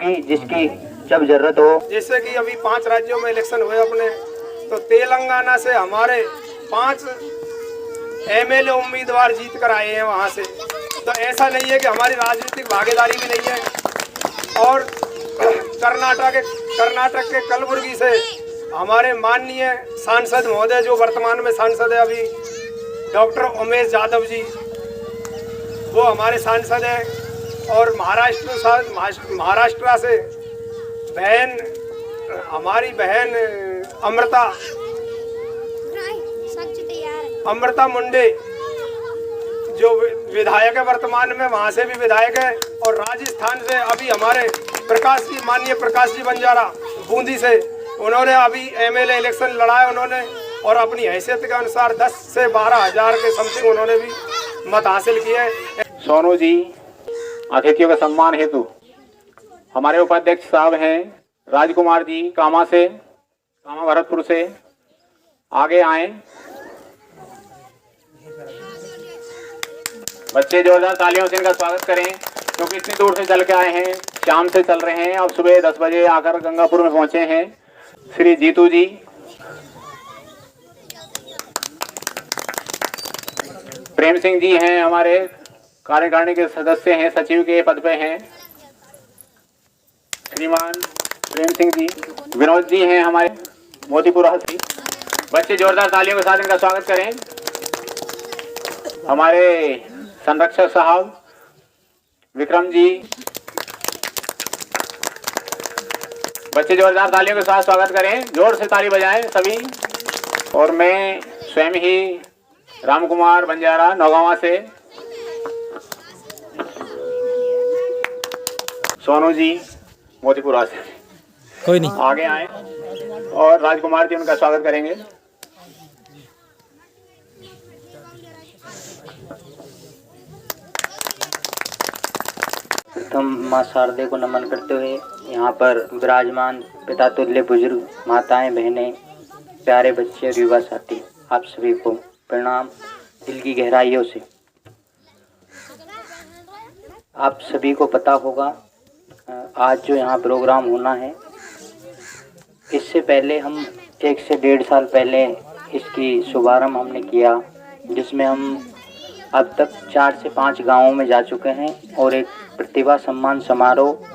की जिसकी जब जरूरत हो। जैसे कि अभी 5 राज्यों में इलेक्शन हुए अपने, तो तेलंगाना से हमारे 5 एमएलए उम्मीदवार जीत कर आए हैं वहाँ से। तो ऐसा नहीं है कि हमारी राजनीतिक भागीदारी भी नहीं है। और कर्नाटक के कलबुर्गी से हमारे माननीय सांसद महोदय, जो वर्तमान में सांसद है अभी, डॉक्टर उमेश यादव जी, वो हमारे सांसद हैं। और महाराष्ट्र से हमारी बहन अमृता मुंडे जो विधायक है वर्तमान में, वहाँ से भी विधायक है। और राजस्थान से अभी हमारे माननीय प्रकाश जी बंजारा बूंदी से, उन्होंने अभी एमएलए इलेक्शन लड़ा है उन्होंने, और अपनी हैसियत के अनुसार 10 से 12 हज़ार के समथिंग उन्होंने भी मत हासिल किए। सोनू जी, अतिथियों के सम्मान हेतु हमारे उपाध्यक्ष साहब हैं राजकुमार जी कामा भरतपुर से आगे आए। बच्चे जोरदार तालियों से इनका स्वागत करें, क्योंकि इतनी दूर से चल के आए हैं, शाम से चल रहे हैं, अब सुबह 10 बजे आकर गंगापुर में पहुंचे हैं। श्री जीतू जी, प्रेम सिंह जी हैं हमारे कार्यकारिणी के सदस्य हैं, सचिव के पद पे हैं श्रीमान प्रेम सिंह जी। विनोद जी हैं हमारे मोतीपुरा से। बच्चे जोरदार तालियों के साथ इनका स्वागत करें। हमारे संरक्षक साहब विक्रम जी, बच्चे जोरदार तालियों के साथ स्वागत करें, जोर से ताली बजाएं सभी। और मैं स्वयं ही रामकुमार बंजारा नौगांवा से, सोनू जी मोतीपुरा से, कोई नहीं, आगे आए और राजकुमार जी उनका स्वागत करेंगे। प्रथम माँ शारदे को नमन करते हुए यहाँ पर विराजमान पिता तुल्य बुजुर्ग, माताएं, बहनें, प्यारे बच्चे और युवा साथी, आप सभी को प्रणाम दिल की गहराइयों से। आप सभी को पता होगा आज जो यहाँ प्रोग्राम होना है, इससे पहले हम 1 से 1.5 साल पहले इसकी शुभारंभ हमने किया, जिसमें हम अब तक 4 से 5 गांवों में जा चुके हैं, और एक प्रतिभा सम्मान समारोह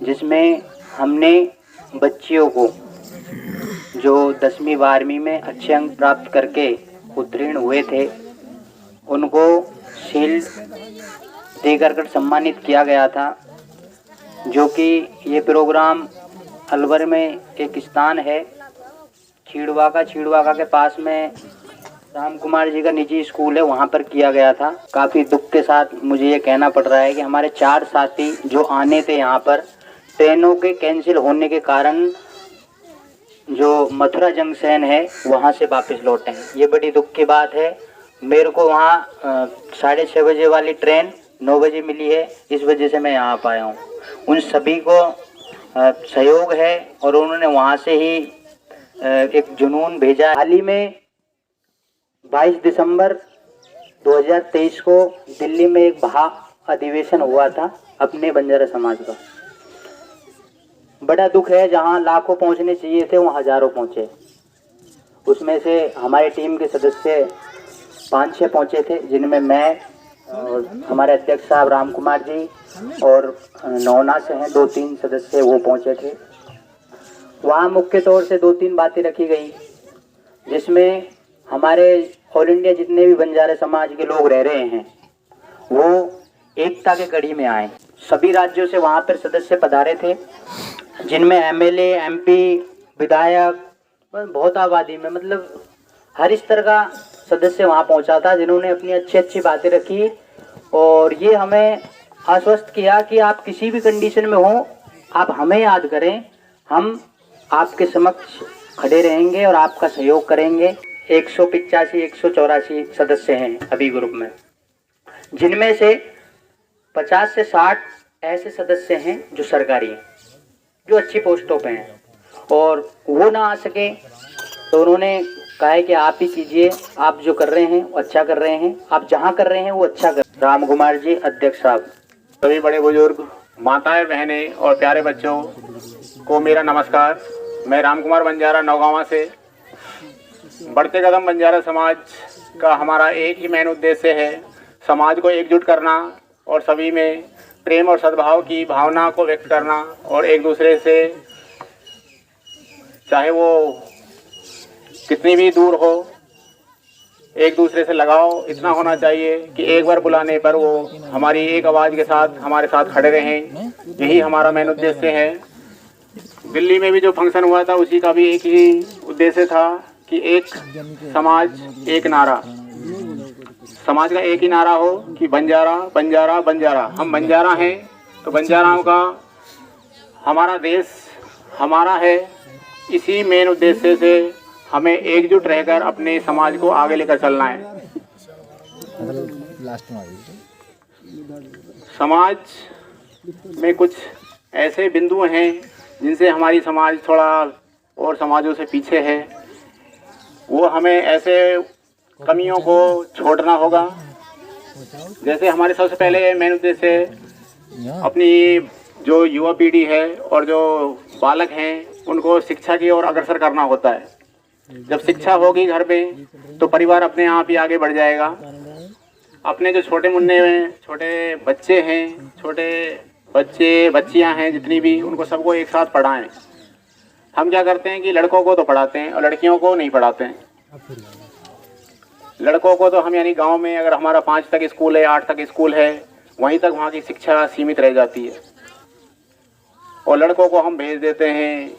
जिसमें हमने बच्चियों को जो 10वीं 12वीं में अच्छे अंक प्राप्त करके उत्तीर्ण हुए थे, उनको शील्ड देकर सम्मानित किया गया था। जो कि ये प्रोग्राम अलवर में एक स्थान है छीड़वाका के पास में राम कुमार जी का निजी स्कूल है, वहाँ पर किया गया था। काफ़ी दुख के साथ मुझे ये कहना पड़ रहा है कि हमारे 4 साथी जो आने थे यहाँ पर, ट्रेनों के कैंसिल होने के कारण जो मथुरा जंक्शन है वहाँ से वापस लौटे हैं। ये बड़ी दुख की बात है। मेरे को वहाँ 6:30 बजे वाली ट्रेन 9 बजे मिली है, इस वजह से मैं यहाँ पाया हूँ। उन सभी को सहयोग है और उन्होंने वहाँ से ही एक जुनून भेजा। हाल ही में 22 दिसंबर 2023 को दिल्ली में एक महा अधिवेशन हुआ था अपने बंजारा समाज का। बड़ा दुख है, जहां लाखों पहुंचने चाहिए थे वहां हजारों पहुंचे। उसमें से हमारी टीम के सदस्य 5-6 पहुंचे थे, जिनमें मैं और हमारे अध्यक्ष साहब राम कुमार जी और नौना से हैं 2-3 सदस्य, वो पहुंचे थे। वहाँ मुख्य तौर से 2-3 बातें रखी गई, जिसमें हमारे ऑल इंडिया जितने भी बंजारा समाज के लोग रह रहे हैं वो एकता के कड़ी में आए। सभी राज्यों से वहाँ पर सदस्य पधारे थे, जिनमें एमएलए, एमपी, विधायक, बहुत आबादी में, मतलब हर स्तर का सदस्य वहाँ पहुँचा था, जिन्होंने अपनी अच्छी बातें रखी और ये हमें आश्वस्त किया कि आप किसी भी कंडीशन में हो, आप हमें याद करें, हम आपके समक्ष खड़े रहेंगे और आपका सहयोग करेंगे। 185-184 सदस्य हैं अभी ग्रुप में, जिनमें से 50 से 60 ऐसे सदस्य हैं जो सरकारी हैं, जो अच्छी पोस्टों पे हैं, और वो ना आ सके तो उन्होंने कहा है कि आप ही कीजिए, आप जो कर रहे हैं वो अच्छा कर रहे हैं, आप जहाँ कर रहे हैं वो अच्छा कर। राम कुमार जी अध्यक्ष साहब, सभी बड़े बुजुर्ग, माताएं, बहनें और प्यारे बच्चों को मेरा नमस्कार। मैं रामकुमार बंजारा नौगांवा से। बढ़ते कदम बंजारा समाज का हमारा एक ही मेन उद्देश्य है, समाज को एकजुट करना और सभी में प्रेम और सद्भाव की भावना को व्यक्त करना, और एक दूसरे से चाहे वो कितनी भी दूर हो, एक दूसरे से लगाव इतना होना चाहिए कि एक बार बुलाने पर वो हमारी एक आवाज़ के साथ हमारे साथ खड़े रहें। यही हमारा मेन उद्देश्य है। दिल्ली में भी जो फंक्शन हुआ था उसी का भी एक ही उद्देश्य था कि एक समाज एक नारा, समाज का एक ही नारा हो कि बंजारा बंजारा बंजारा। हम बंजारा हैं तो बंजाराओं का हमारा देश हमारा है। इसी मेन उद्देश्य से हमें एकजुट रहकर अपने समाज को आगे लेकर चलना है। समाज में कुछ ऐसे बिंदु हैं जिनसे हमारी समाज थोड़ा और समाजों से पीछे है। वो हमें ऐसे कमियों को छोड़ना होगा। जैसे हमारे सबसे पहले मेन उद्देश्य अपनी जो युवा पीढ़ी है और जो बालक हैं उनको शिक्षा की ओर अग्रसर करना होता है। जब शिक्षा होगी घर में तो परिवार अपने आप ही आगे बढ़ जाएगा। अपने जो छोटे मुन्ने हैं, छोटे बच्चे हैं, छोटे बच्चे बच्चियां हैं जितनी भी, उनको सबको एक साथ पढ़ाएं। हम क्या करते हैं कि लड़कों को तो पढ़ाते हैं और लड़कियों को नहीं पढ़ाते हैं। लड़कों को तो हम यानी गांव में अगर हमारा 5 तक स्कूल है, 8 तक स्कूल है, वहीं तक वहाँ की शिक्षा सीमित रह जाती है। और लड़कों को हम भेज देते हैं,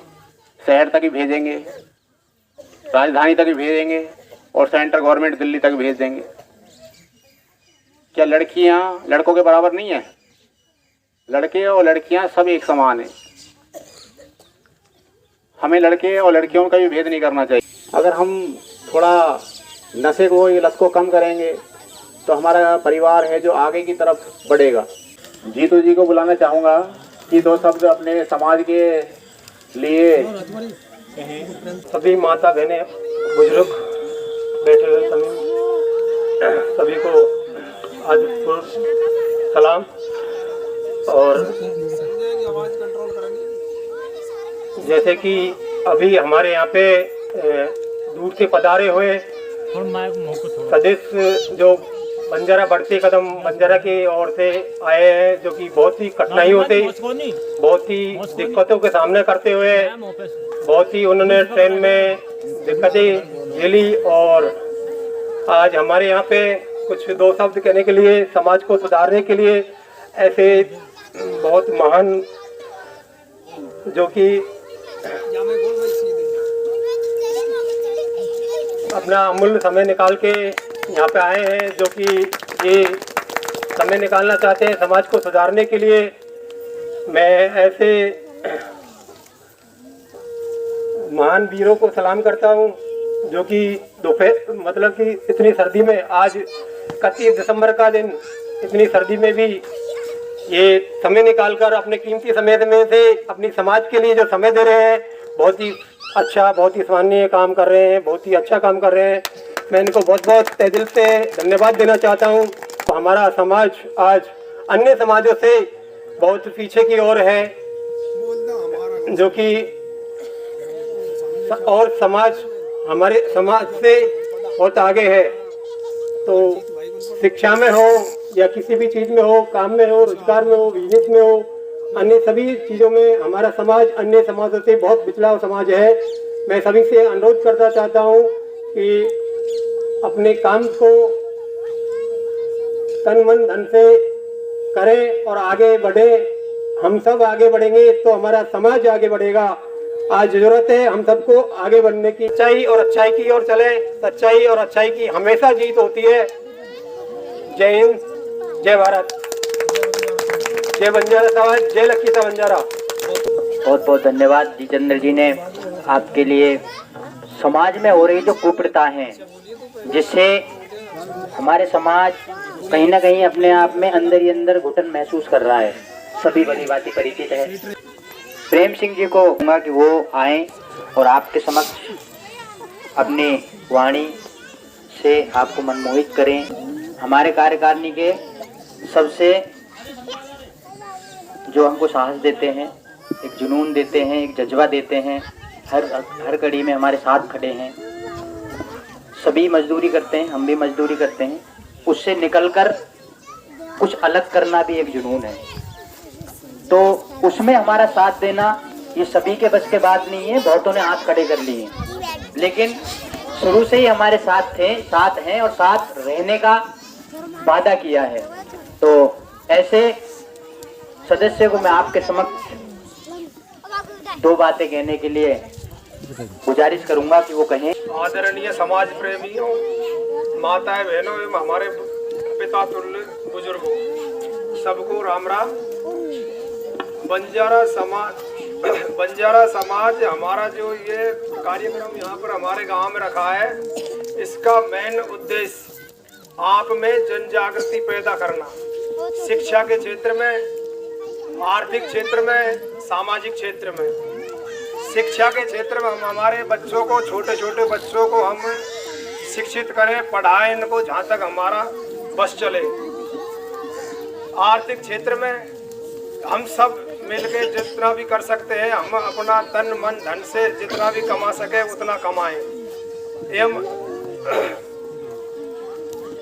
शहर तक ही भेजेंगे, राजधानी तक ही भेजेंगे और सेंट्रल गवर्नमेंट दिल्ली तक भेज देंगे। क्या लड़कियां लड़कों के बराबर नहीं है? लड़के और लड़कियां सब एक समान हैं। हमें लड़के और लड़कियों का भी भेद नहीं करना चाहिए। अगर हम थोड़ा नशे को, ये लत को कम करेंगे तो हमारा परिवार है जो आगे की तरफ बढ़ेगा। जीतू जी को बुलाना चाहूँगा कि 2 शब्द अपने समाज के लिए। सभी माता बहनें, बुजुर्ग बैठे हुए सभी को आज सलाम। और जैसे कि अभी हमारे यहाँ पे दूर से पधारे हुए सदस्य जो बंजारा बढ़ते कदम बंजारा की ओर से आए हैं, जो कि बहुत ही कठिनाइयों से, बहुत ही दिक्कतों के सामने करते हुए, बहुत ही उन्होंने ट्रेन में दिक्कतें झेली और आज हमारे यहाँ पे कुछ 2 शब्द कहने के लिए, समाज को सुधारने के लिए ऐसे बहुत महान जो कि अपना अमूल्य समय निकाल के यहाँ पे आए हैं, जो कि ये समय निकालना चाहते हैं समाज को सुधारने के लिए। मैं ऐसे महान वीरों को सलाम करता हूँ जो कि दोपहर मतलब कि इतनी सर्दी में, आज 31 दिसंबर का दिन, इतनी सर्दी में भी ये समय निकालकर अपने कीमती समय में से अपनी समाज के लिए जो समय दे रहे हैं, बहुत ही अच्छा, बहुत ही सराहनीय काम कर रहे हैं, बहुत ही अच्छा काम कर रहे हैं। मैं इनको बहुत बहुत तहे दिल से धन्यवाद देना चाहता हूँ। तो हमारा समाज आज अन्य समाजों से बहुत पीछे की ओर है, जो कि और समाज हमारे समाज से बहुत आगे है। तो शिक्षा में हो या किसी भी चीज़ में हो, काम में हो, रोजगार में हो, बिजनेस में हो, अन्य सभी चीज़ों में हमारा समाज अन्य समाजों से बहुत पिछड़ा समाज है। मैं सभी से अनुरोध करना चाहता हूँ कि अपने काम को तन मन धन से करें और आगे बढ़े। हम सब आगे बढ़ेंगे तो हमारा समाज आगे बढ़ेगा। आज जरूरत है हम सबको आगे बढ़ने की, सच्चाई और अच्छाई की ओर चले। सच्चाई और अच्छाई की हमेशा जीत होती है। जय हिंद, जय भारत, जय बंजारा समाज, जय लखीता बंजारा। बहुत बहुत धन्यवाद जितेंद्र जी ने आपके लिए। समाज में हो रही जो कुप्रथा है, जिससे हमारे समाज कहीं ना कहीं अपने आप में अंदर ही अंदर घुटन महसूस कर रहा है, सभी भली भांति परिचित है। प्रेम सिंह जी को कहूँगा कि वो आए और आपके समक्ष अपनी वाणी से आपको मनमोहित करें। हमारे कार्यकारिणी के सबसे जो हमको साहस देते हैं, एक जुनून देते हैं, एक जज्बा देते हैं, हर कड़ी में हमारे साथ खड़े हैं। सभी मजदूरी करते हैं, हम भी मजदूरी करते हैं, उससे निकलकर कुछ अलग करना भी एक जुनून है। तो उसमें हमारा साथ देना ये सभी के बस के बात नहीं है, बहुतों ने हाथ खड़े कर लिए, लेकिन शुरू से ही हमारे साथ हैं और साथ रहने का वादा किया है। तो ऐसे सदस्य को मैं आपके समक्ष दो बातें कहने के लिए गुजारिश करूंगा कि वो कहें। आदरणीय समाज प्रेमियों, माताएं, बहनों एवं हमारे पिता तुल्य बुजुर्गों, सबको राम राम। बंजारा समाज हमारा जो ये कार्यक्रम यहाँ पर हमारे गांव में रखा है, इसका मेन उद्देश्य आप में जन जागृति पैदा करना, शिक्षा के क्षेत्र में, आर्थिक क्षेत्र में, सामाजिक क्षेत्र में। शिक्षा के क्षेत्र में हम हमारे बच्चों को, छोटे छोटे बच्चों को हम शिक्षित करें, पढ़ाएं इनको जहाँ तक हमारा बस चले। आर्थिक क्षेत्र में हम सब मिलके जितना भी कर सकते हैं, हम अपना तन मन धन से जितना भी कमा सके उतना कमाएं एवं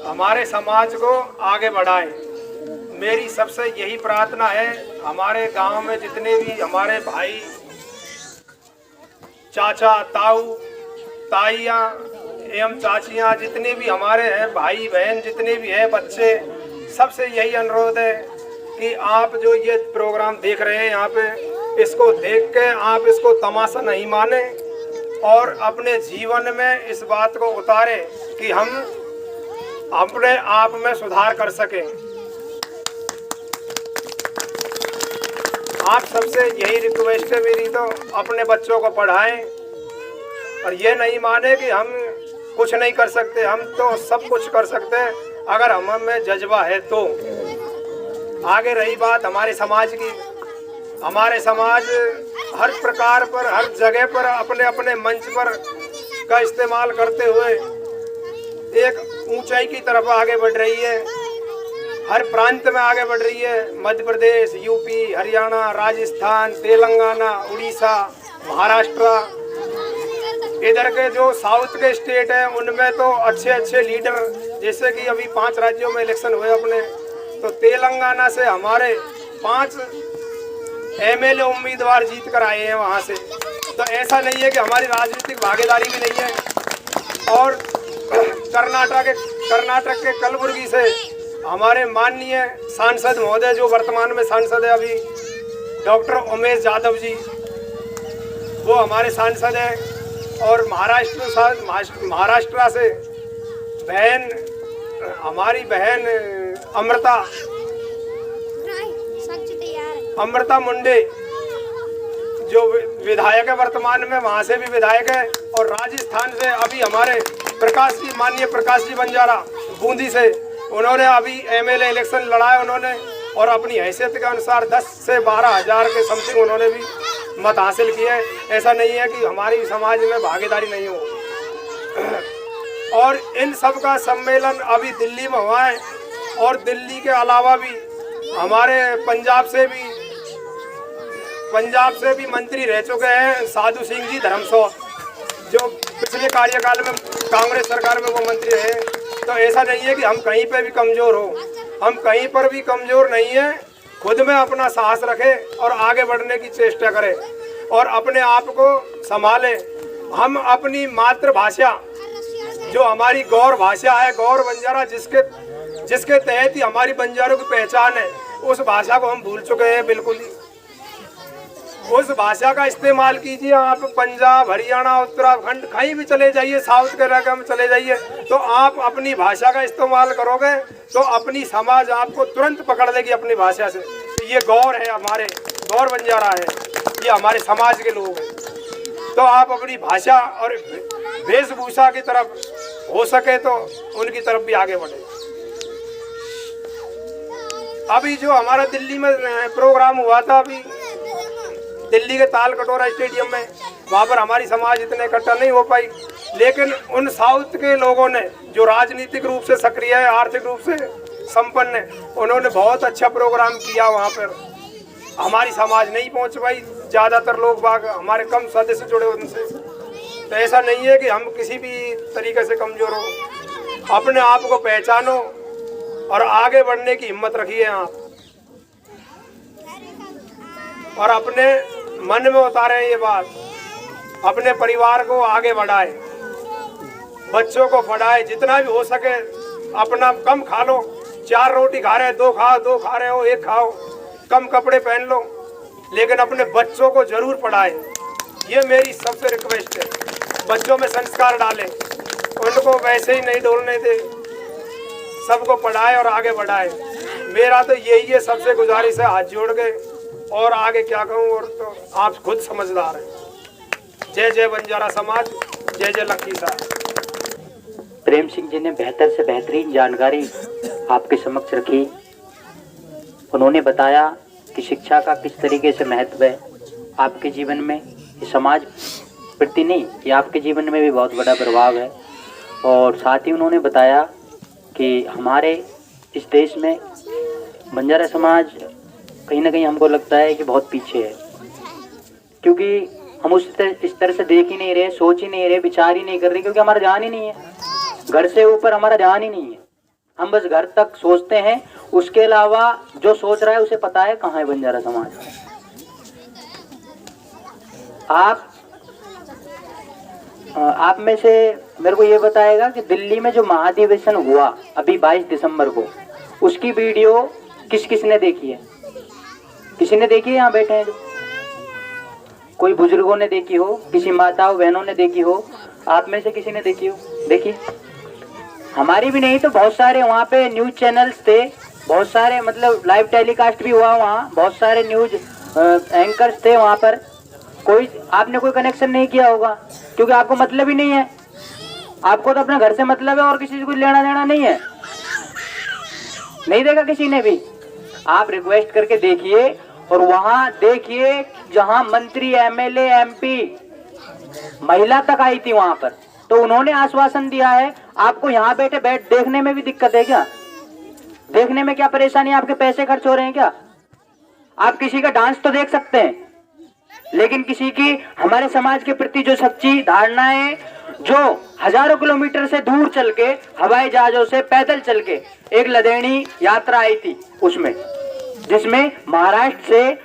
हमारे समाज को आगे बढ़ाएं। मेरी सबसे यही प्रार्थना है, हमारे गांव में जितने भी हमारे भाई, चाचा, ताऊ, ताइयाँ एवं चाचियाँ जितने भी हमारे हैं, भाई बहन जितने भी हैं, बच्चे, सबसे यही अनुरोध है कि आप जो ये प्रोग्राम देख रहे हैं यहाँ पे, इसको देख के आप इसको तमाशा नहीं माने और अपने जीवन में इस बात को उतारें कि हम अपने आप में सुधार कर सकें। आप सबसे यही रिक्वेस्ट है मेरी, तो अपने बच्चों को पढ़ाएं और ये नहीं माने कि हम कुछ नहीं कर सकते। हम तो सब कुछ कर सकते हैं अगर हम में जज्बा है तो। आगे रही बात हमारे समाज की, हमारे समाज हर प्रकार पर, हर जगह पर अपने अपने मंच पर का इस्तेमाल करते हुए एक ऊंचाई की तरफ आगे बढ़ रही है, हर प्रांत में आगे बढ़ रही है। मध्य प्रदेश, यूपी, हरियाणा, राजस्थान, तेलंगाना, उड़ीसा, महाराष्ट्र, इधर के जो साउथ के स्टेट हैं उनमें तो अच्छे अच्छे लीडर, जैसे कि अभी 5 राज्यों में इलेक्शन हुए अपने, तो तेलंगाना से हमारे 5 एमएलए उम्मीदवार जीत कर आए हैं वहाँ से। तो ऐसा नहीं है कि हमारी राजनीतिक भागीदारी भी नहीं है। और कर्नाटक के कलबुर्गी से हमारे माननीय सांसद महोदय, जो वर्तमान में सांसद है अभी, डॉक्टर उमेश यादव जी, वो हमारे सांसद हैं। और महाराष्ट्र से बहन, हमारी बहन अमृता मुंडे जो विधायक है वर्तमान में, वहाँ से भी विधायक है। और राजस्थान से अभी हमारे माननीय प्रकाश जी बंजारा बूंदी से, उन्होंने अभी एमएलए इलेक्शन लड़ा है उन्होंने, और अपनी हैसियत के अनुसार 10 से 12 हज़ार के समथिंग उन्होंने भी मत हासिल किए। ऐसा नहीं है कि हमारी समाज में भागीदारी नहीं हो। और इन सब का सम्मेलन अभी दिल्ली में हुआ है, और दिल्ली के अलावा भी हमारे पंजाब से भी मंत्री रह चुके हैं साधु सिंह जी धर्मसौत, जो पिछले कार्यकाल में कांग्रेस सरकार में वो मंत्री रहे। तो ऐसा नहीं है कि हम कहीं पे भी कमज़ोर हो, हम कहीं पर भी कमज़ोर नहीं है। खुद में अपना साहस रखें और आगे बढ़ने की चेष्टा करें और अपने आप को संभालें। हम अपनी मातृभाषा, जो हमारी गौर भाषा है, गौर बंजारा, जिसके तहत ही हमारी बंजारों की पहचान है, उस भाषा को हम भूल चुके हैं बिल्कुल ही। उस भाषा का इस्तेमाल कीजिए। आप पंजाब, हरियाणा, उत्तराखंड कहीं भी चले जाइए, साउथ के इलाके में चले जाइए, तो आप अपनी भाषा का इस्तेमाल करोगे तो अपनी समाज आपको तुरंत पकड़ लेगी अपनी भाषा से। तो ये गौर है, हमारे गौर बंजारा है, ये हमारे समाज के लोग हैं। तो आप अपनी भाषा और वेशभूषा की तरफ हो सके तो उनकी तरफ भी आगे बढ़े। अभी जो हमारा दिल्ली में प्रोग्राम हुआ था, अभी दिल्ली के ताल कटोरा स्टेडियम में, वहाँ पर हमारी समाज इतने इकट्ठा नहीं हो पाई, लेकिन उन साउथ के लोगों ने जो राजनीतिक रूप से सक्रिय है, आर्थिक रूप से संपन्न है, उन्होंने बहुत अच्छा प्रोग्राम किया वहाँ पर। हमारी समाज नहीं पहुंच पाई। ज़्यादातर लोग बाग हमारे कम सदस्य जुड़े उनसे। तो ऐसा नहीं है कि हम किसी भी तरीके से कमज़ोर हो। अपने आप को पहचानो और आगे बढ़ने की हिम्मत रखिए आप, और अपने मन में उतारें ये बात। अपने परिवार को आगे बढ़ाए, बच्चों को पढ़ाए, जितना भी हो सके। अपना कम खा लो, 4 रोटी खा रहे 2 खाओ, 2 खा रहे हो 1 खाओ, कम कपड़े पहन लो, लेकिन अपने बच्चों को जरूर पढ़ाए। ये मेरी सबसे रिक्वेस्ट है। बच्चों में संस्कार डालें, उनको वैसे ही नहीं डोलने दे, सबको पढ़ाए और आगे बढ़ाए। मेरा तो यही है, सबसे गुजारिश है हाथ जोड़ के। और आगे क्या कहूँ, और तो आप खुद समझदार हैं। जय जय बंजारा समाज, जय जय लखी साहब। प्रेम सिंह जी ने बेहतर से बेहतरीन जानकारी आपके समक्ष रखी। उन्होंने बताया कि शिक्षा का किस तरीके से महत्व है आपके जीवन में। ये समाज प्रति नहीं, ये आपके जीवन में भी बहुत बड़ा प्रभाव है। और साथ ही उन्होंने बताया कि हमारे इस देश में बंजारा समाज कहीं ना कहीं हमको लगता है कि बहुत पीछे है, क्योंकि हम इस तरह से देख ही नहीं रहे, सोच ही नहीं रहे, विचार ही नहीं कर रहे, क्योंकि हमारा ध्यान ही नहीं है। घर से ऊपर हमारा ध्यान ही नहीं है। हम बस घर तक सोचते हैं, उसके अलावा जो सोच रहा है उसे पता है कहाँ है बंजारा समाज। आप में से मेरे को ये बताएगा कि दिल्ली में जो महाधिवेशन हुआ अभी 22 दिसंबर को, उसकी वीडियो किस किस ने देखी है? किसी ने देखी है? यहाँ बैठे हैं जो, कोई बुजुर्गों ने देखी हो, किसी माताओं बहनों ने देखी हो, आप में से किसी ने देखी हो? देखिए, हमारी भी नहीं तो बहुत सारे वहाँ पे न्यूज चैनल्स थे, बहुत सारे मतलब लाइव टेलीकास्ट भी हुआ वहाँ, बहुत सारे न्यूज एंकर्स थे वहाँ पर। आपने कोई कनेक्शन नहीं किया होगा, क्योंकि आपको मतलब ही नहीं है। आपको तो अपने घर से मतलब है और किसी से कोई लेना देना नहीं है। नहीं देखा किसी ने भी? आप रिक्वेस्ट करके देखिए, और वहां देखिए जहां मंत्री, एमएलए, एमपी, महिला तक आई थी वहां पर, तो उन्होंने आश्वासन दिया है। आपको यहाँ बैठ देखने में भी दिक्कत है क्या? देखने में क्या परेशानी? आपके पैसे खर्च हो रहे हैं क्या? आप किसी का डांस तो देख सकते हैं, लेकिन किसी की हमारे समाज के प्रति जो सच्ची धारणाएं, जो हजारों किलोमीटर से दूर चल के, हवाई जहाजों से, पैदल चल के एक लदेनी यात्रा आई थी, उसमें जिसमें महाराष्ट्र से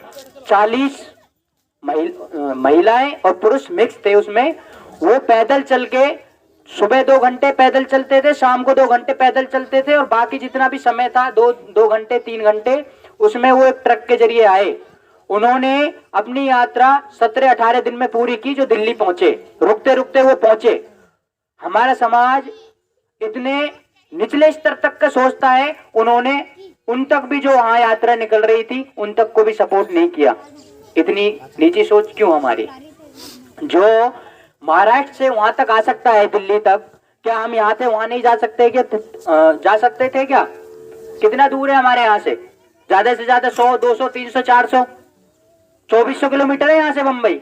40 महिलाएं और पुरुष मिक्स थे, उसमें वो पैदल चल के सुबह 2 घंटे पैदल चलते थे, शाम को 2 घंटे पैदल चलते थे, और बाकी जितना भी समय था 2 घंटे 3 घंटे, उसमें वो एक ट्रक के जरिए आए। उन्होंने अपनी यात्रा 17-18 दिन में पूरी की, जो दिल्ली पहुंचे। रुकते रुकते वो पहुंचे। हमारा समाज इतने निचले स्तर तक का सोचता है, उन्होंने उन तक भी जो वहां यात्रा निकल रही थी उन तक को भी सपोर्ट नहीं किया। इतनी नीची सोच क्यों हमारी? जो महाराष्ट्र से वहां तक आ सकता है, दिल्ली तक, क्या हम यहाँ से वहां नहीं जा सकते? क्या जा सकते थे क्या? कितना दूर है हमारे यहाँ से? ज्यादा से ज्यादा 100, 200, 300, 400, 2400 किलोमीटर है यहाँ से बम्बई।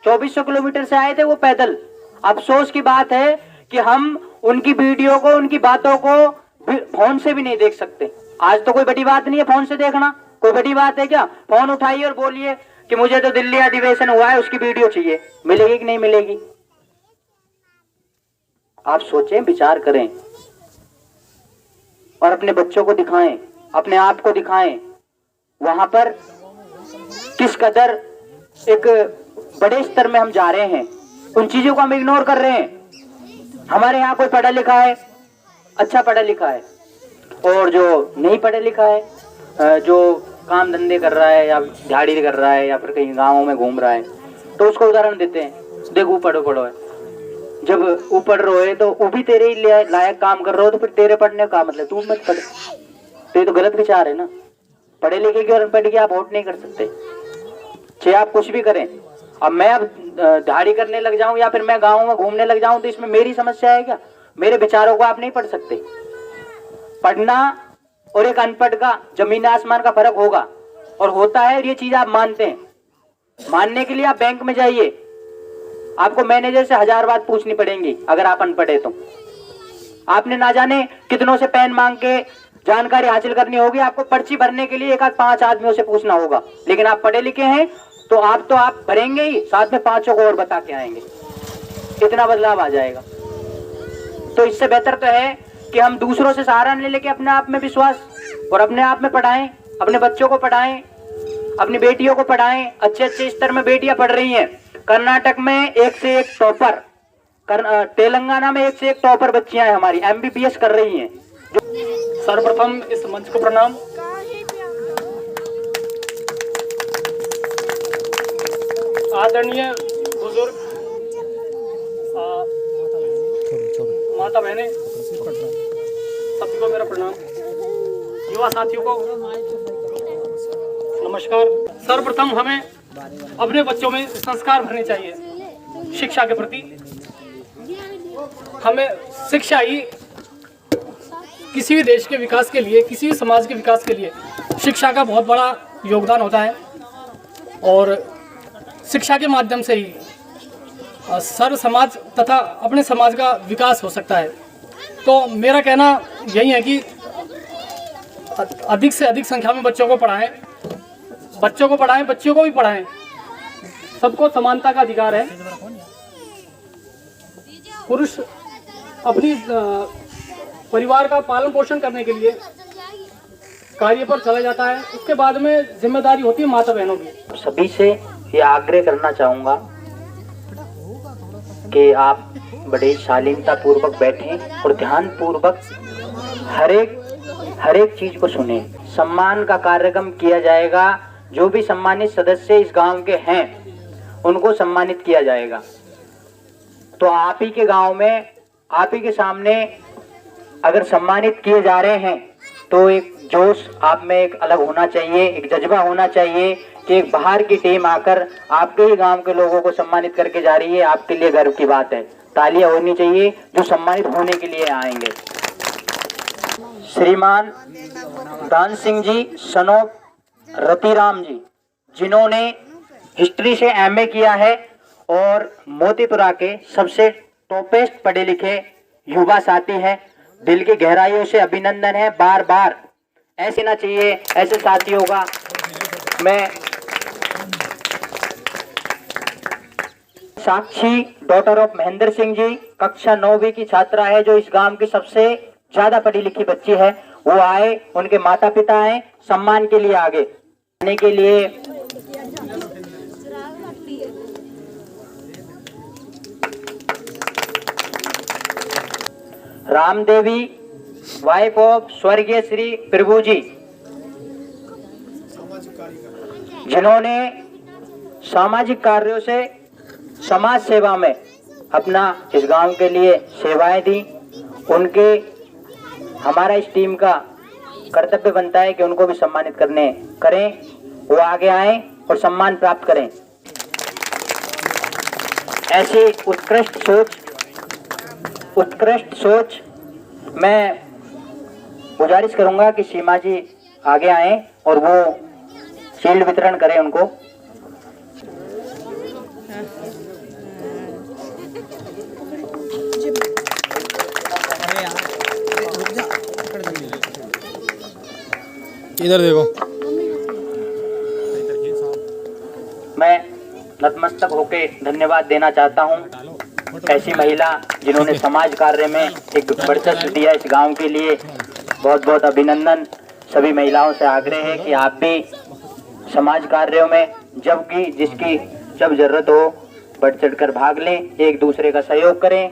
2400 किलोमीटर से आए थे वो पैदल। अफसोस की बात है कि हम उनकी वीडियो को, उनकी बातों को फोन से भी नहीं देख सकते। आज तो कोई बड़ी बात नहीं है फोन से देखना, कोई बड़ी बात है क्या? फोन उठाइए और बोलिए कि मुझे तो दिल्ली अधिवेशन हुआ है, उसकी वीडियो चाहिए। मिलेगी कि नहीं मिलेगी? आप सोचें, विचार करें, और अपने बच्चों को दिखाएं, अपने आप को दिखाएं। वहां पर किस कदर एक बड़े स्तर में हम जा रहे हैं, उन चीजों को हम इग्नोर कर रहे हैं। हमारे यहाँ कोई पढ़ा लिखा है, अच्छा पढ़ा लिखा है, और जो नहीं पढ़ा लिखा है, जो काम धंधे कर रहा है या दिहाड़ी कर रहा है या फिर कहीं गाँवों में घूम रहा है, तो उसको उदाहरण देते हैं, देखो पढ़ो है। जब वो पढ़ रहे हो तो वो भी तेरे ही लायक काम कर रहे हो, तो फिर तेरे पढ़ने का मतलब तू मत पढ़। तो ये तो गलत विचार है ना। पढ़े लिखे के और अनपढ़ के आप वोट नहीं कर सकते, चाहे आप कुछ भी करें। अब मैं अब दिहाड़ी करने लग जाऊं या फिर मैं गाँव में घूमने लग जाऊं, तो इसमें मेरी समस्या है क्या? मेरे विचारों को आप नहीं पढ़ सकते। पढ़ना और एक अनपढ़ का जमीन आसमान का फर्क होगा, और होता है, और ये चीज आप मानते हैं। मानने के लिए आप बैंक में जाइए, आपको मैनेजर से 1000 बात पूछनी पड़ेंगी अगर आप अनपढ़ है तो। आपने ना जाने कितनों से पेन मांग के जानकारी हासिल करनी होगी। आपको पर्ची भरने के लिए एक आध 5 आदमियों से पूछना होगा, लेकिन आप पढ़े लिखे हैं तो आप भरेंगे ही, साथ में 5 को और बता के आएंगे, इतना बदलाव आ जाएगा। तो इससे बेहतर तो है कि हम दूसरों से सहारा नहीं लेके अपने आप में विश्वास और अपने आप में पढ़ाएं, अपने बच्चों को पढ़ाएं, अपनी बेटियों को पढ़ाएं। अच्छे अच्छे स्तर में बेटियां पढ़ रही हैं। कर्नाटक में 1 से 1 टॉपर, तेलंगाना में 1 से 1 टॉपर बच्चियां हैं हमारी, MBBS कर रही हैं। सर्वप्रथम इस मंच को प्रणाम। आदरणीय बुजुर्ग, माता बहनें, सभी को मेरा प्रणाम। युवा साथियों को नमस्कार। सर्वप्रथम हमें अपने बच्चों में संस्कार भरने चाहिए शिक्षा के प्रति। हमें शिक्षा ही किसी भी देश के विकास के लिए, किसी भी समाज के विकास के लिए शिक्षा का बहुत बड़ा योगदान होता है और शिक्षा के माध्यम से ही सर्व समाज तथा अपने समाज का विकास हो सकता है। तो मेरा कहना यही है कि अधिक से अधिक संख्या में बच्चों को पढ़ाएं, बच्चों को भी पढ़ाएं। सबको समानता का अधिकार है। पुरुष अपनी परिवार का पालन पोषण करने के लिए कार्य पर चला जाता है, उसके बाद में जिम्मेदारी होती है माता बहनों की। सभी से ये आग्रह करना चाहूँगा कि आप बड़े शालीनता पूर्वक बैठें और ध्यान पूर्वक हर एक चीज को सुने। सम्मान का कार्यक्रम किया जाएगा। जो भी सम्मानित सदस्य इस गांव के हैं उनको सम्मानित किया जाएगा। तो आप ही के गांव में, आप ही के सामने अगर सम्मानित किए जा रहे हैं तो एक जोश आप में एक अलग होना चाहिए, एक जज्बा होना चाहिए कि एक बाहर की टीम आकर आपके ही गांव के लोगों को सम्मानित करके जा रही है। आपके लिए गर्व की बात है। तालियां होनी चाहिए जो सम्मानित होने के लिए आएंगे। श्रीमान दान सिंह जी, सनोप रतिराम जी, जिन्होंने हिस्ट्री से MA किया है और मोतीपुरा के सबसे टॉपेस्ट पढ़े लिखे युवा साथी हैं। दिल की गहराइयों से अभिनंदन है। बार बार ऐसे ना चाहिए, ऐसे साथियों का। मैं साक्षी डॉटर ऑफ महेंद्र सिंह जी, कक्षा 9वीं की छात्रा है, जो इस गांव की सबसे ज्यादा पढ़ी लिखी बच्ची है। वो आए, उनके माता पिता आए सम्मान के लिए आगे आने के लिए। रामदेवी, वाइफ ऑफ स्वर्गीय श्री प्रभु जी, जिन्होंने सामाजिक कार्यों से समाज सेवा में अपना इस गांव के लिए सेवाएं दी। उनके हमारा इस टीम का कर्तव्य बनता है कि उनको भी सम्मानित करें। वो आगे आएं और सम्मान प्राप्त करें। ऐसी उत्कृष्ट सोच मैं गुजारिश करूंगा कि सीमा जी आगे आएं और वो शील्ड वितरण करें उनको। इधर देखो। मैं नतमस्तक होके धन्यवाद देना चाहता हूँ ऐसी महिला जिन्होंने समाज कार्य में एक वर्चस्व दिया इस गांव के लिए। बहुत बहुत अभिनंदन। सभी महिलाओं से आग्रह है कि आप भी समाज कार्यों में जब जरूरत हो बढ़ चढ़ कर भाग लें, एक दूसरे का सहयोग करें।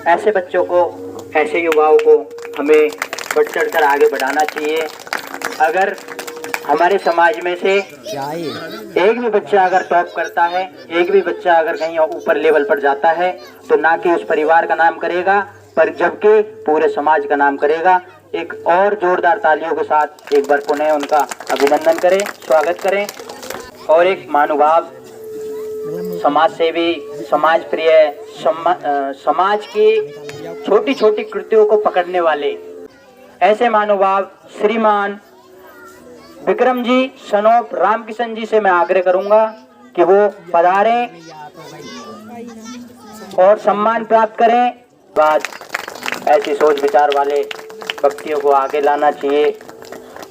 ऐसे बच्चों को, ऐसे युवाओं को हमें बढ़ चढ़ कर आगे बढ़ाना चाहिए। अगर हमारे समाज में से एक भी बच्चा अगर टॉप करता है, एक भी बच्चा अगर कहीं ऊपर लेवल पर जाता है, तो ना कि उस परिवार का नाम करेगा, पर जबकि पूरे समाज का नाम करेगा। एक और जोरदार तालियों के साथ एक बार पुनः उनका अभिनंदन करें, स्वागत करें। और एक महानुभाव, समाज सेवी, समाज प्रिय, समाज की छोटी छोटी कृतियों को पकड़ने वाले ऐसे महानुभाव श्रीमान विक्रम जी, सनोप रामकिशन जी से मैं आग्रह करूंगा कि वो पधारें और सम्मान प्राप्त करें। बाद ऐसी सोच विचार वाले व्यक्तियों को आगे लाना चाहिए।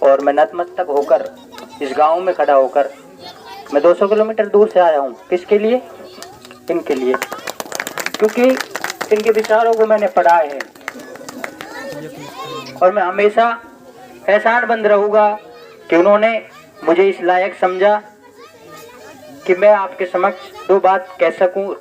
और मैं नतमस्तक होकर इस गांव में खड़ा होकर मैं 200 किलोमीटर दूर से आया हूं। किसके लिए? इनके लिए, क्योंकि इनके विचारों को मैंने पढ़ा है और मैं हमेशा एहसानमंद रहूँगा कि उन्होंने मुझे इस लायक समझा कि मैं आपके समक्ष दो बात कह सकूं